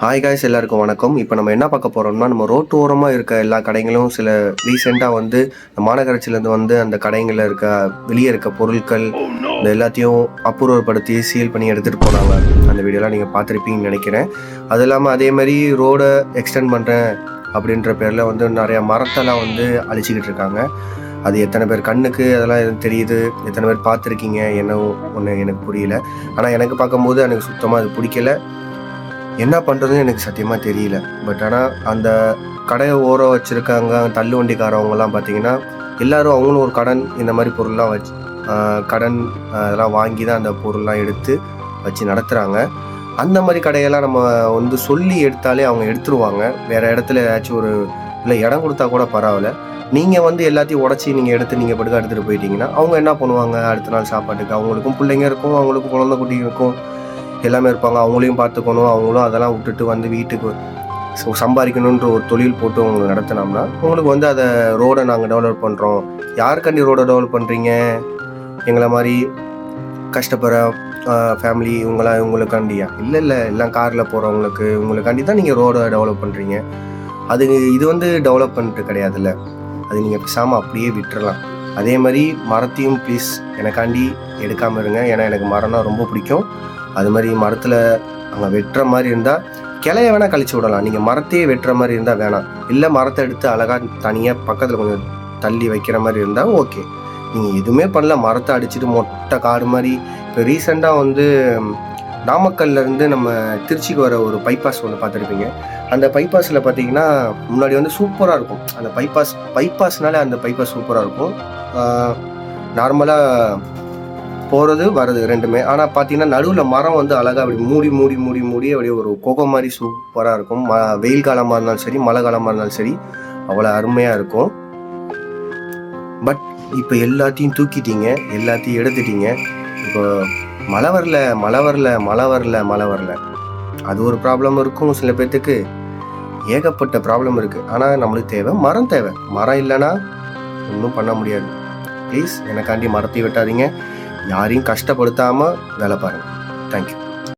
Hi guys, எல்லாருக்கும் வணக்கம். இப்போ நம்ம என்ன பார்க்க போகிறோம்னா, நம்ம ரோட்டு ஓரமாக இருக்க எல்லா கடைகளும் சில ரீசெண்டாக வந்து மாநகராட்சியிலேருந்து வந்து அந்த கடைகளில் இருக்க வெளியே இருக்க பொருட்கள் இந்த எல்லாத்தையும் அப்புறப்படுத்தி சீல் பண்ணி எடுத்துகிட்டு போனாங்க. அந்த வீடியோலாம் நீங்கள் பார்த்துருப்பீங்கன்னு நினைக்கிறேன். அது இல்லாமல் அதேமாதிரி ரோடை எக்ஸ்டெண்ட் பண்ணுறேன் அப்படின்ற பேரில் வந்து நிறையா மரத்தெல்லாம் வந்து அழிச்சிக்கிட்டு இருக்காங்க. அது எத்தனை பேர் கண்ணுக்கு அதெல்லாம் எதுவும் தெரியுது, எத்தனை பேர் பார்த்துருக்கீங்க, என்ன ஒன்று எனக்கு புரியல. ஆனால் எனக்கு பார்க்கும்போது எனக்கு சுத்தமாக அது பிடிக்கல. என்ன பண்ணுறதுன்னு எனக்கு சத்தியமாக தெரியல. பட் ஆனால் அந்த கடையை ஓரம் வச்சுருக்காங்க தள்ளு வண்டிக்காரவங்கலாம் பார்த்தீங்கன்னா, எல்லோரும் அவங்களும் ஒரு கடன் இந்த மாதிரி பொருள்லாம் வச்சு கடன் அதெல்லாம் வாங்கி தான் அந்த பொருள்லாம் எடுத்து வச்சு நடத்துகிறாங்க. அந்த மாதிரி கடையெல்லாம் நம்ம வந்து சொல்லி எடுத்தாலே அவங்க எடுத்துருவாங்க. வேறு இடத்துல ஏதாச்சும் ஒரு இல்லை இடம் கொடுத்தா கூட பரவாயில்ல. நீங்கள் வந்து எல்லாத்தையும் உடச்சி நீங்கள் எடுத்து நீங்கள் படுக்க எடுத்துகிட்டு போயிட்டீங்கன்னா அவங்க என்ன பண்ணுவாங்க? அடுத்த நாள் சாப்பாட்டுக்கு அவங்களுக்கும் பிள்ளைங்க இருக்கும், அவங்களுக்கும் குழந்தை குட்டி இருக்கும், எல்லாமே இருப்பாங்க. அவங்களையும் பார்த்துக்கணும். அவங்களும் அதெல்லாம் விட்டுட்டு வந்து வீட்டுக்கு சம்பாதிக்கணுன்ற ஒரு தொழில் போட்டு அவங்க நடத்தினோம்னா உங்களுக்கு வந்து அதை ரோடை நாங்கள் டெவலப் பண்ணுறோம். யாருக்காண்டி ரோடை டெவலப் பண்ணுறீங்க? எங்களை மாதிரி கஷ்டப்படுற ஃபேமிலி இவங்களுக்காண்டியா? இல்லை, எல்லாம் காரில் போகிறவங்களுக்கு உங்களுக்காண்டி தான் நீங்கள் ரோடை டெவலப் பண்ணுறீங்க. இது வந்து டெவலப்மெண்ட்டு கிடையாதுல்ல. அது நீங்கள் பேசாமல் அப்படியே விட்டுறலாம். அதே மாதிரி மரத்தையும் ப்ளீஸ் எனக்காண்டி எடுக்காமல் இருங்க. ஏன்னா எனக்கு மரம்னா ரொம்ப பிடிக்கும். அது மாதிரி மரத்தில் அங்கே வெட்டுற மாதிரி இருந்தால் கிளைய வேணால் கழிச்சு விடலாம். நீங்கள் மரத்தையே வெட்டுற மாதிரி இருந்தால் வேணாம். இல்லை மரத்தை எடுத்து அழகாக தனியாக பக்கத்தில் கொஞ்சம் தள்ளி வைக்கிற மாதிரி இருந்தால் ஓகே. நீங்கள் எதுவுமே பண்ணல, மரத்தை அடிச்சுட்டு மொட்டை காடு மாதிரி. இப்போ ரீசெண்டாக வந்து நாமக்கல்லேருந்து நம்ம திருச்சிக்கு வர ஒரு பைபாஸ் ஒன்று பார்த்துருப்பீங்க. அந்த பைபாஸில் பார்த்தீங்கன்னா முன்னாடி வந்து சூப்பராக இருக்கும். அந்த பைபாஸ்னாலே அந்த பைபாஸ் சூப்பராக இருக்கும். நார்மலாக போகிறது வர்றது ரெண்டுமே. ஆனால் பார்த்தீங்கன்னா நடுவில் மரம் வந்து அழகாக அப்படி மூடி அப்படியே ஒரு குகை மாதிரி சூப்பராக இருக்கும். வெயில் காலமாக இருந்தாலும் சரி, மழை காலமாக இருந்தாலும் சரி, அவ்வளோ அருமையாக இருக்கும். பட் இப்போ எல்லாத்தையும் தூக்கிட்டீங்க, எல்லாத்தையும் எடுத்துட்டீங்க. இப்போ மழை வரல. அது ஒரு ப்ராப்ளம் இருக்கும் சில பேர்த்துக்கு. ஏகப்பட்ட ப்ராப்ளம் இருக்குது. ஆனால் நம்மளுக்கு தேவை மரம் இல்லைன்னா ஒன்றும் பண்ண முடியாது. ப்ளீஸ் எனக்காண்டி மரத்தை வெட்டாதீங்க. யாரையும் கஷ்டப்படுத்தாமல் வேலை பாருங்கள். தேங்க்யூ.